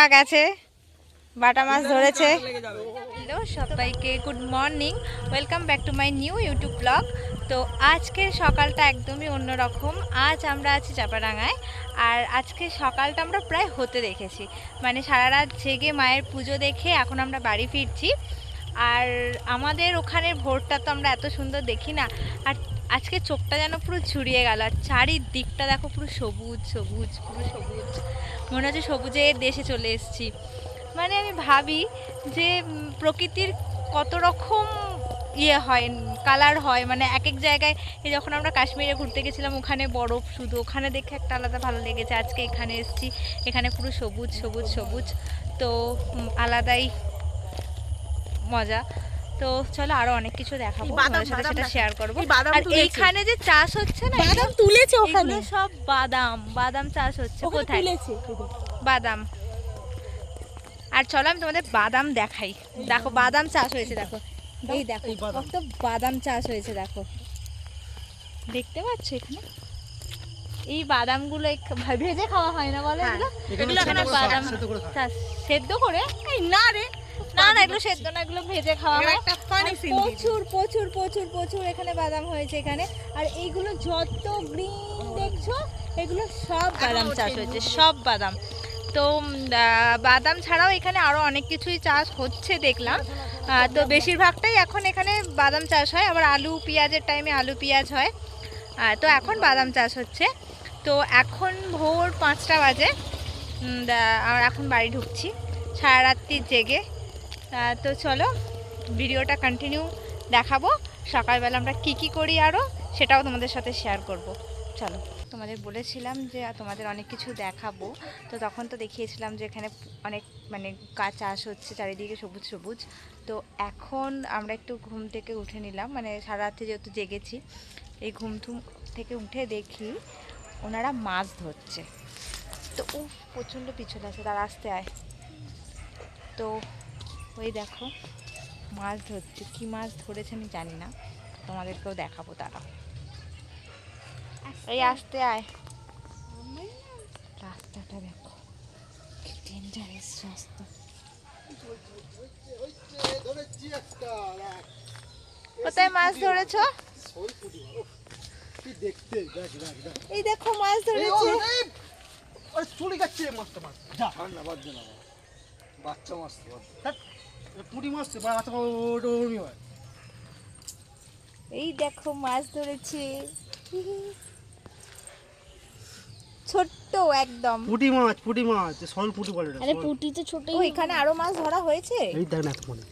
ওরা গেছে বাটা মাছ ধরেছে। হ্যালো সবাইকে, good morning, welcome back to my new YouTube blog. তো আজকের সকালটা একদমই অন্যরকম। আজ আমরা আছি চাপাডাঙ্গায়, আর আজকে সকালটা আমরা প্রায় হতে দেখেছি, মানে সারা রাত জেগে মায়ের পুজো দেখে এখন আমরা বাড়ি ফিরছি। আর আমাদের ওখানের ভোরটা তো আমরা এত সুন্দর দেখি না, আর আজকে চোখটা যেন পুরো জুড়িয়ে গেল। আর চারিদিকটা দেখো পুরো সবুজ সবুজ, পুরো সবুজ, মনে হচ্ছে সবুজের দেশে চলে এসেছি। মানে আমি ভাবি যে প্রকৃতির কত রকম ইয়ে হয়, কালার হয়, মানে এক এক জায়গায়। এই যখন আমরা কাশ্মীরে ঘুরতে গেছিলাম ওখানে বরফ শুধু, ওখানে দেখে একটা আলাদা ভালো লেগেছে। আজকে এখানে এসেছি, এখানে পুরো সবুজ সবুজ সবুজ, তো আলাদাই মজা। তো চলো আরো অনেক কিছু দেখাবো, তোমাদের সাথে সেটা শেয়ার করবো। আর এইখানে যে চাষ হচ্ছে না, বাদাম তুলেছে ওখানে, সব বাদাম চাষ হচ্ছে। কোথায় বাদাম? আর চলো আমি তোমাদের বাদাম দেখাই। দেখো বাদাম চাষ হয়েছে, দেখো এই দেখো কত বাদাম চাষ হয়েছে, দেখো দেখতে পাচ্ছ এখানে এই বাদামগুলো ভেজে খাওয়া হয় না বলো? এগুলো এখানে বাদাম চাষ সেদ্ধ করে, না রে না না, এগুলো সেদ্ধ না, এগুলো ভেজে খাওয়া হয়। প্রচুর প্রচুর প্রচুর প্রচুর এখানে বাদাম হয়েছে এখানে। আর এইগুলো যত গ্রিন দেখছো এগুলো সব বাদাম চাষ হয়েছে, সব বাদাম। তো বাদাম ছাড়াও এখানে আরও অনেক কিছুই চাষ হচ্ছে দেখলাম। তো বেশিরভাগটাই এখন এখানে বাদাম চাষ হয়, আবার আলু পেঁয়াজের টাইমে আলু পেঁয়াজ হয়। তো এখন বাদাম চাষ হচ্ছে। তো এখন ভোর 5টা বাজে, আর এখন বাড়ি ঢুকছি সারা রাত্রি জেগে। তো চলো ভিডিওটা কন্টিনিউ দেখাবো। সকালবেলা আমরা কি করি আরও সেটাও তোমাদের সাথে শেয়ার করব। চলো, তোমাদের বলেছিলাম যে তোমাদের অনেক কিছু দেখাবো, তো তখন তো দেখিয়েছিলাম যে এখানে অনেক মানে গাছ চাষ হচ্ছে, চারিদিকে সবুজ সবুজ। তো এখন আমরা একটু ঘুম থেকে উঠে নিলাম, মানে সারা রাত্রি যেহেতু জেগেছি, এই ঘুম থেকে উঠে দেখি ওনারা মাছ ধরছে। তো প্রচণ্ড পিছলে আছে, তার আসতে আয়। তো ওই দেখো মাছ ধরছে, কি মাছ ধরেছে আমি জানি না, তোমাদেরকেও দেখাবো তারা। এই আসতে আয়, রাস্তাটা দেখো কি ডেঞ্জারাস রাস্তা। কোথায় মাছ ধরেছ? এই দেখো মাছ ধরেছে। চুলি কাটছে মাছটা, মাছ যা না বাদ দে না, বাচ্চা মাছ পুঁটি মাছ বাচ্চা হয়। এই দেখো মাছ ধরেছে, ছোট্ট একদম পুঁটি মাছ সল পুঁটি বলে। আরে পুঁটি তো ছোটই। এখানে আরো মাছ ধরা হয়েছে, এই দেখ না মনে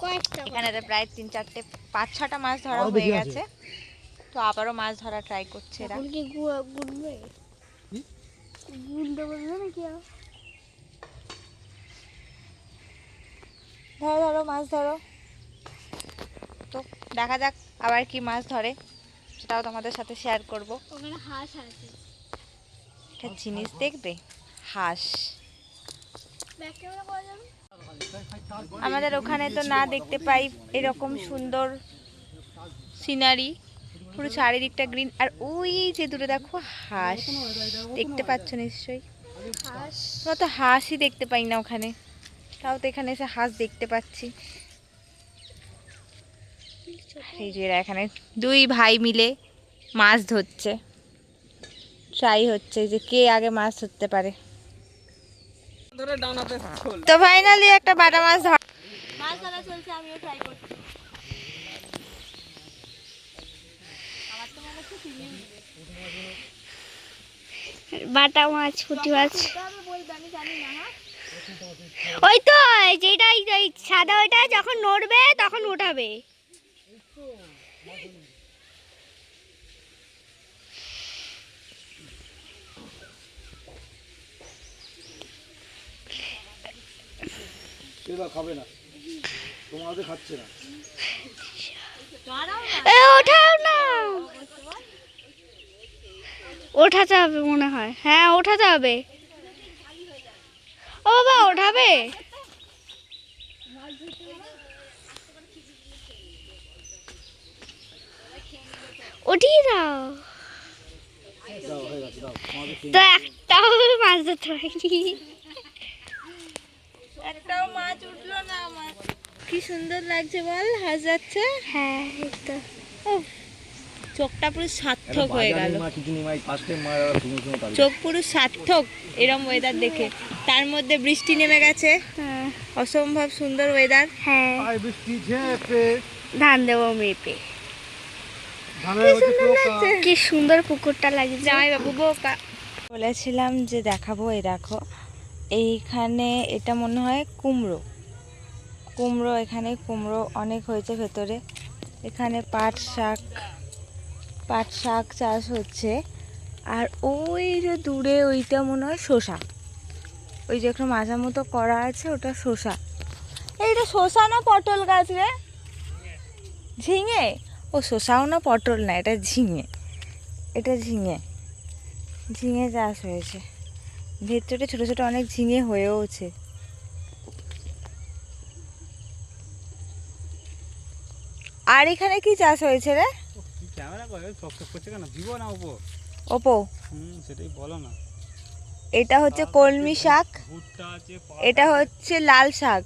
কয়েকটা, এখানে প্রায় 3, 4, 5, 6টা মাছ ধরা হয়ে গেছে। তো আবারও মাছ ধরা ট্রাই করছে এরা। এখন কি গুনবে? গুনতে বলবে নাকি? ধরো মাছ ধরো। তো দেখা যাক আবার কি মাছ ধরে, সেটাও তোমাদের সাথে শেয়ার করব। ওখানে হাঁস আছে, একটা জিনিস দেখবে, হাঁস। আমাদের ওখানে তো না দেখতে পাই এরকম সুন্দর সিনারি, পুরো চারিদিকটা গ্রিন। আর ওই যে দূরে দেখো হাঁস, দেখতে পাচ্ছ নিশ্চয়ই। আমরা তো হাঁসই দেখতে পাই না ওখানে, তাও তো এখানে এসে হাঁস দেখতে পাচ্ছি। এই যে এরা এখানে 2 ভাই মিলে মাছ ধরছে, ট্রাই হচ্ছে যে কে আগে মাছ ধরতে পারে। তো ফাইনালি একটা বাটা মাছ ধরা চলছে, আমিও ট্রাই করছি। বাটা মাছ, পুঁটি মাছ, ওই তো যেটা সাদা, ওইটা যখন নড়বে তখন উঠাবে। খাবে না, তোমাদের খাচ্ছে না। ওঠাও না, ওঠাতে হবে মনে হয়। হ্যাঁ ওঠাতে হবে। ও বাবা ওঠাবে, উঠিয়ে দাও। তো একটা তাও মাছ ধরতে পারিনি। একটাও মাছ উঠলো না আমার। কি সুন্দর লাগছে বল, হাঁস যাচ্ছে। হ্যাঁ এই তো। উফ, চোখটা পুরো সার্থক হয়ে গেল, চোখ পুরো সার্থক এরম ওয়েদার দেখে। তার মধ্যে বৃষ্টি নেমে গেছে, হ্যাঁ অসম্ভব সুন্দর ওয়েদার। হ্যাঁ আর বৃষ্টি ঝেপে ধান দেবো মেপে। ধানের মধ্যে পোকা। কি সুন্দর পুকুরটা লাগছে। জামাই বাবু বোকা। বলেছিলাম যে দেখাবো, এই দেখো এইখানে এটা মনে হয় কুমড়ো, কুমড়ো এখানে কুমড়ো অনেক হয়েছে ভেতরে। এখানে পাট শাক চাষ হচ্ছে। আর ওই যে দূরে ওইটা মনে হয় শসা, ওই যে একটা মাঝার মতো করা আছে ওটা শসা। এইটা শসা না পটল গাছ রে? ঝিঙে? ও শসাও না পটল না, এটা ঝিঙে, এটা ঝিঙে, ঝিঙে চাষ হয়েছে। ভেতরে ছোট ছোট অনেক ঝিঙে হয়েওছে। আর এখানে কি চাষ হয়েছে রে? ক্যামেরা করে চকচক করছে কেন? ভিভো না ওপো? ওপো। সেটাই বলো না। এটা হচ্ছে কলমি শাক, ভুট্টা আছে, এটা হচ্ছে লাল শাক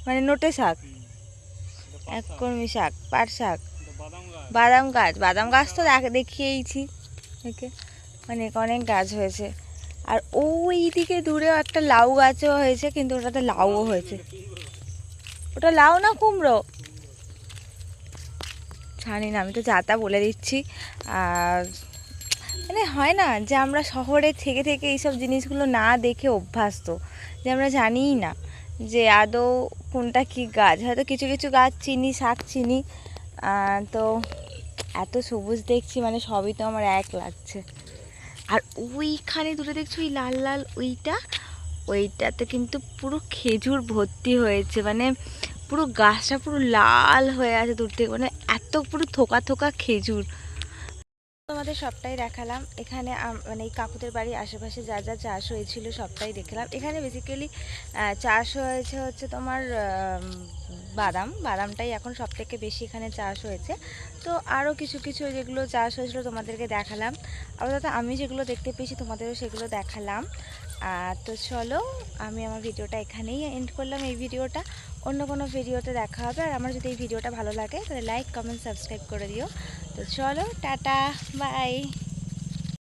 মানে নোটে শাক, এক কলমি শাক, পাট শাক, বাদাম গাছ। বাদাম গাছ তো দেখিয়েইছি দেখে, অনেক অনেক গাছ হয়েছে। আর ওই দিকে দূরেও একটা লাউ গাছও হয়েছে, কিন্তু ওটাতে লাউও হয়েছে। ওটা লাউ না কুমড়ো জানি না, আমি তো যা তা বলে দিচ্ছি। আর মানে হয় না যে আমরা শহরে থেকে থেকে এইসব জিনিসগুলো না দেখে অভ্যস্ত, যে আমরা জানিই না যে আদৌ কোনটা কি গাছ। হয়তো কিছু কিছু গাছ চিনি, শাক চিনি, তো এত সবুজ দেখছি মানে সবই তো আমার এক লাগছে। আর ওইখানে দূরে দেখছো ওই লাল লাল ওইটাতে কিন্তু পুরো খেজুর ভর্তি হয়েছে, মানে পুরো গাছটা পুরো লাল হয়ে আছে দূর থেকে, মানে এত পুরো থোকা থোকা খেজুর। তোমাদের সবটাই দেখালাম। এখানে মানে এই কাকুদের বাড়ির আশেপাশে যা যা চাষ হয়েছিল সবটাই দেখলাম। এখানে বেসিক্যালি চাষ হয়েছে হচ্ছে তোমার বাদামটাই এখন সব থেকে বেশি এখানে চাষ হয়েছে। তো আরও কিছু কিছু যেগুলো চাষ হয়েছিল তোমাদেরকে দেখালাম। আপাতত আমি যেগুলো দেখতে পেয়েছি তোমাদেরও সেগুলো দেখালাম। তো চলো আমি আমার ভিডিওটা এখানেই এন্ড করলাম। এই ভিডিওটা অন্য কোনো ভিডিওতে দেখা হবে। আর আমার যদি এই ভিডিওটা ভালো লাগে তাহলে লাইক, কমেন্ট, সাবস্ক্রাইব করে দিও। তো চলো টাটা, বাই।